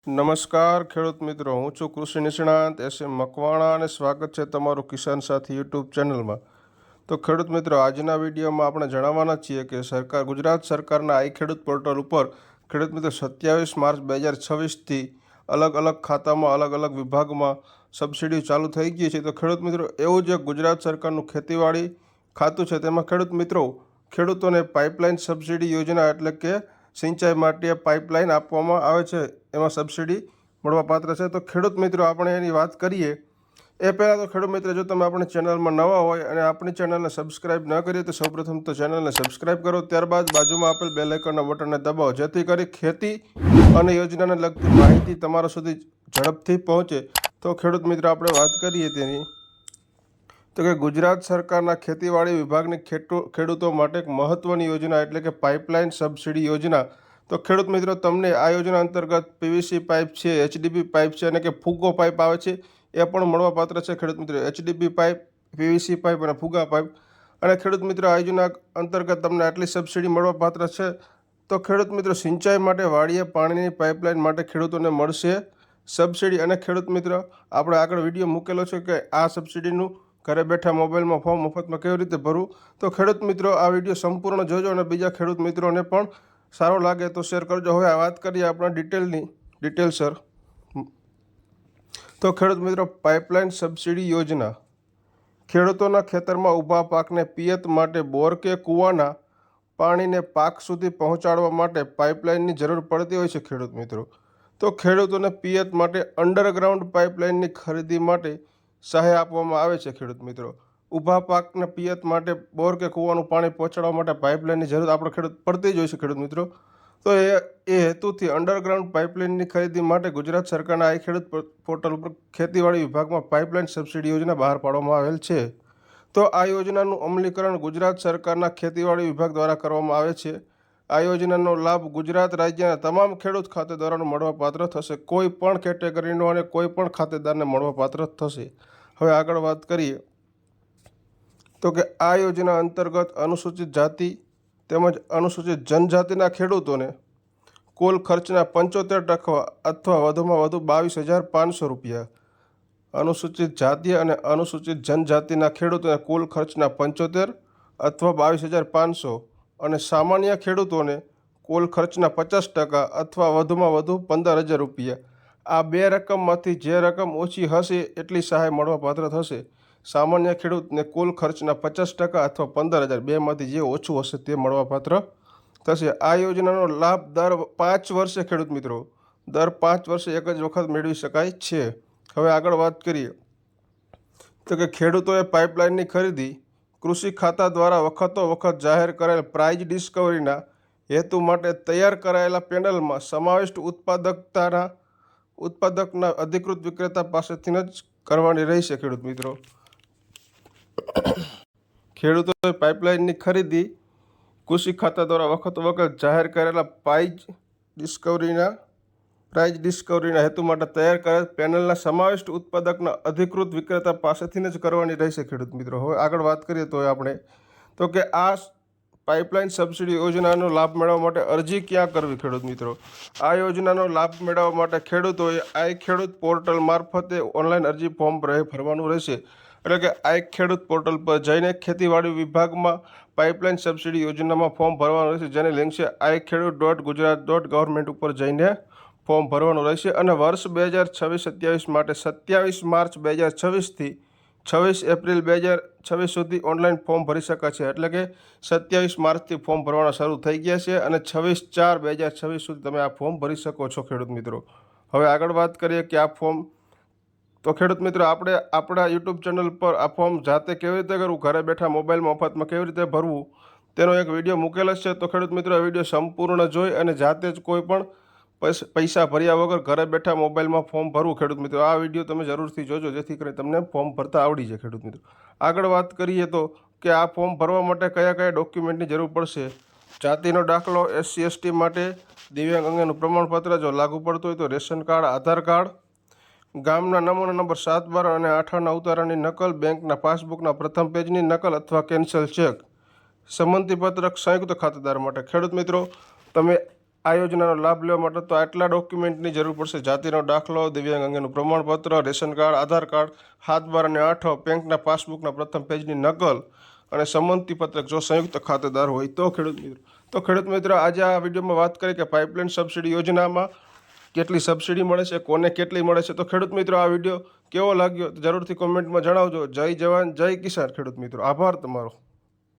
નમસ્કાર ખેડૂત મિત્રો, હું છું કૃષિ નિષ્ણાંત એસ.એમ. મકવાણા અને સ્વાગત છે તમારું કિસાન સાથી યુટ્યુબ ચેનલમાં. તો ખેડૂત મિત્રો, આજના વિડીયોમાં આપણે જણાવવાના છીએ કે ગુજરાત સરકારના આઈ ખેડૂત પોર્ટલ ઉપર ખેડૂત મિત્રો 27 માર્ચ 2026થી અલગ અલગ ખાતામાં અલગ અલગ વિભાગમાં સબસિડી ચાલુ થઈ ગઈ છે. તો ખેડૂત મિત્રો, એવું જ ગુજરાત સરકારનું ખેતીવાડી ખાતું છે, તેમાં ખેડૂત મિત્રો ખેડૂતોને પાઇપલાઇન સબસિડી યોજના એટલે કે સિંચાઈ માટે પાઇપલાઇન આપવામાં આવે છે, એમાં સબસિડી મળવાપાત્ર છે. તો ખેડૂત મિત્રો, આપણે એની વાત કરીએ એ પહેલાં તો ખેડૂત મિત્રો, જો તમે આપણી ચેનલમાં નવા હોય અને આપણી ચેનલને સબસ્ક્રાઇબ ન કરીએ તો સૌપ્રથમ તો ચેનલને સબસ્ક્રાઇબ કરો, ત્યારબાદ બાજુમાં આપેલ બેલ આઇકોનના બટનને દબાવો, જેથી કરી ખેતી અને યોજનાને લગતી માહિતી તમારા સુધી ઝડપથી પહોંચે. તો ખેડૂત મિત્રો, આપણે વાત કરીએ તેની તો કે ગુજરાત સરકારના ખેતીવાડી વિભાગની ખેડૂતો માટે એક મહત્ત્વની યોજના એટલે કે પાઇપલાઇન સબસિડી યોજના. તો ખેડૂત મિત્રો, તમને આ યોજના અંતર્ગત પીવીસી પાઇપ છે, એચડીપી પાઇપ છે અને કે ફુગ્ગો પાઇપ આવે છે, એ પણ મળવાપાત્ર છે. ખેડૂત મિત્રો, એચડીપી પાઇપ, પીવીસી પાઇપ અને ફુગ્ગા પાઇપ. અને ખેડૂત મિત્રો, આ યોજના અંતર્ગત તમને આટલી સબસિડી મળવાપાત્ર છે. તો ખેડૂત મિત્રો, સિંચાઈ માટે વાડીએ પાણીની પાઇપલાઇન માટે ખેડૂતોને મળશે સબસિડી. અને ખેડૂત મિત્રો, આપણે આગળ વિડીયો મૂકેલો છે કે આ સબસિડીનું ઘરે બેઠા મોબાઈલમાં ફોર્મ મફતમાં કેવી રીતે ભરવું. તો ખેડૂત મિત્રો, આ વિડીયો સંપૂર્ણ જોજો અને બીજા ખેડૂત મિત્રોને પણ સારો લાગે તો શેર કરજો. હવે આ વાત કરીએ આપણા ડિટેલસર. તો ખેડૂત મિત્રો, પાઇપલાઇન સબસિડી યોજના ખેડૂતોના ખેતરમાં ઊભા પાકને પિયત માટે બોર કે કૂવાના પાણીને પાક સુધી પહોંચાડવા માટે પાઇપલાઇનની જરૂર પડતી હોય છે. ખેડૂત મિત્રો, તો ખેડૂતોને પિયત માટે અંડરગ્રાઉન્ડ પાઇપલાઇનની ખરીદી માટે સહાય આપવામાં આવે છે. ખેડૂત મિત્રો, ઊભા પાકને પિયત માટે બોર કે કૂવાનું પાણી પહોંચાડવા માટે પાઇપલાઇનની જરૂર આપણે ખેડૂત પડતી જ હોય છે. ખેડૂત મિત્રો, તો એ હેતુથી અંડરગ્રાઉન્ડ પાઇપલાઇનની ખરીદી માટે ગુજરાત સરકારના આઈ ખેડૂત પોર્ટલ ઉપર ખેતીવાડી વિભાગમાં પાઇપલાઇન સબસિડી યોજના બહાર પાડવામાં આવેલ છે. તો આ યોજનાનું અમલીકરણ ગુજરાત સરકારના ખેતીવાડી વિભાગ દ્વારા કરવામાં આવે છે. આ યોજનાનો લાભ ગુજરાત રાજ્યના તમામ ખેડૂત ખાતેદારોને મળવાપાત્ર થશે. કોઈ પણ કેટેગરીનો અને કોઈ પણ ખાતેદારને મળવાપાત્ર થશે. હવે આગળ વાત કરીએ તો કે આ યોજના અંતર્ગત અનુસૂચિત જાતિ તેમજ અનુસૂચિત જનજાતિના ખેડૂતોને કુલ ખર્ચના 75% અથવા વધુમાં વધુ 22,500 રૂપિયા. અનુસૂચિત જાતિ અને અનુસૂચિત જનજાતિના ખેડૂતોને કુલ ખર્ચના 75 અથવા 22,500 અને સામાન્ય ખેડૂતોને કુલ ખર્ચના 50% અથવા વધુમાં વધુ 15,000 રૂપિયા. આ બે રકમમાંથી જે રકમ ઓછી હશે એટલી સહાય મળવાપાત્ર થશે. સામાન્ય ખેડૂતને કુલ ખર્ચના 50% અથવા 15,000 બેમાંથી જે ઓછું હશે તે મળવાપાત્ર થશે. આ યોજનાનો લાભ દર 5 વર્ષે ખેડૂત મિત્રો, દર 5 વર્ષે એક જ વખત મેળવી શકાય છે. હવે આગળ વાત કરીએ તો કે ખેડૂતોએ પાઇપલાઇનની ખરીદી કૃષિ ખાતા દ્વારા વખતો વખત જાહેર કરાયેલ પ્રાઇઝ ડિસ્કવરીના હેતુ માટે તૈયાર કરાયેલા પેનલમાં સમાવિષ્ટ ઉત્પાદકના અધિકૃત વિક્રેતા પાસેથી જ કરવાની રહેશે. ખેડૂત મિત્રો, ખેડૂતોએ પાઇપલાઇનની ખરીદી કૃષિ ખાતા દ્વારા વખતો વખત જાહેર કરેલા પ્રાઇઝ ડિસ્કવરીના હેતુ માટે તૈયાર કરેલ પેનલના સમાવિષ્ટ ઉત્પાદકના અધિકૃત વિક્રેતા પાસેથી જ કરવાની રહેશે. ખેડૂત મિત્રો, હવે આગળ વાત કરીએ તો કે આ પાઇપલાઇન સબસિડી યોજનાનો લાભ મેળવવા માટે અરજી ક્યાં કરવી. ખેડૂત મિત્રો, આ યોજનાનો લાભ મેળવવા માટે ખેડૂતોએ આઈ ખેડૂત પોર્ટલ મારફતે ઓનલાઈન અરજી ફોર્મ ભરવાનું રહેશે. એટલે કે આઈ ખેડૂત પોર્ટલ પર જઈને ખેતીવાડી વિભાગમાં પાઇપલાઇન સબસિડી યોજનામાં ફોર્મ ભરવાનું રહેશે, જેની લિંક છે iKhedoot.gujarat.government ઉપર જઈને ફોર્મ ભરવાનું રહેશે. અને વર્ષ 2026-27 માટે 27 માર્ચ 2026થી 26 એપ્રિલ 2026 સુધી ઓનલાઈન ફોર્મ ભરી શકાય છે. એટલે કે 27 માર્ચથી ફોર્મ ભરવાના શરૂ થઈ ગયા છે અને 26/4/2026 સુધી તમે આ ફોર્મ ભરી શકો છો. ખેડૂત મિત્રો, હવે આગળ વાત કરીએ કે આ ફોર્મ તો ખેડૂત મિત્રો, આપણે આપણા યુટ્યુબ ચેનલ પર આ ફોર્મ જાતે કેવી રીતે કરવું, ઘરે બેઠા મોબાઈલ મફતમાં કેવી રીતે ભરવું, તેનો એક વિડીયો મૂકેલો છે. તો ખેડૂત મિત્રો, આ વિડીયો સંપૂર્ણ જોઈ અને જાતે જ કોઈ પણ પૈસા ભર્યા વગર ઘરે બેઠા મોબાઈલમાં ફોર્મ ભરવું. ખેડૂત મિત્રો, આ વિડીયો તમે જરૂરથી જોજો, જેથી કરીને તમને ફોર્મ ભરતા આવડી જાય. ખેડૂત મિત્રો, આગળ વાત કરીએ તો કે આ ફોર્મ ભરવા માટે કયા કયા ડોક્યુમેન્ટની જરૂર પડશે. જાતિનો દાખલો, SC/ST માટે દિવ્યાંગ અંગેનું પ્રમાણપત્ર, જો લાગુ પડતું હોય તો રેશન કાર્ડ, આધાર કાર્ડ, ગામના નમૂના નંબર 7, 12 અને 8 આના ઉતારાની નકલ, બેંકના પાસબુકના પ્રથમ પેજની નકલ અથવા કેન્સલ ચેક, સંમતિપત્રક સંયુક્ત ખાતેદાર માટે. ખેડૂત મિત્રો, તમે આ યોજનાનો લાભ લેવા માટે તો આટલા ડોક્યુમેન્ટની જરૂર પડશે: જાતિનો દાખલો, દિવ્યાંગ અંગેનું પ્રમાણપત્ર, રેશન કાર્ડ, આધાર કાર્ડ, 7 અને 8, બેંકના પાસબુકના પ્રથમ પેજની નકલ અને સંમતિપત્રક જો સંયુક્ત ખાતેદાર હોય તો. ખેડૂત મિત્રો આજે આ વિડીયોમાં વાત કરી કે પાઇપલાઇન સબસિડી યોજનામાં કેટલી સબસિડી મળે છે, કોને કેટલી મળે છે. તો ખેડૂત મિત્રો આ વિડીયો કેવો લાગ્યો તો જરૂરથી કોમેન્ટમાં જણાવજો. જય જવાન જય કિસાન ખેડૂત મિત્રો, આભાર તમારો.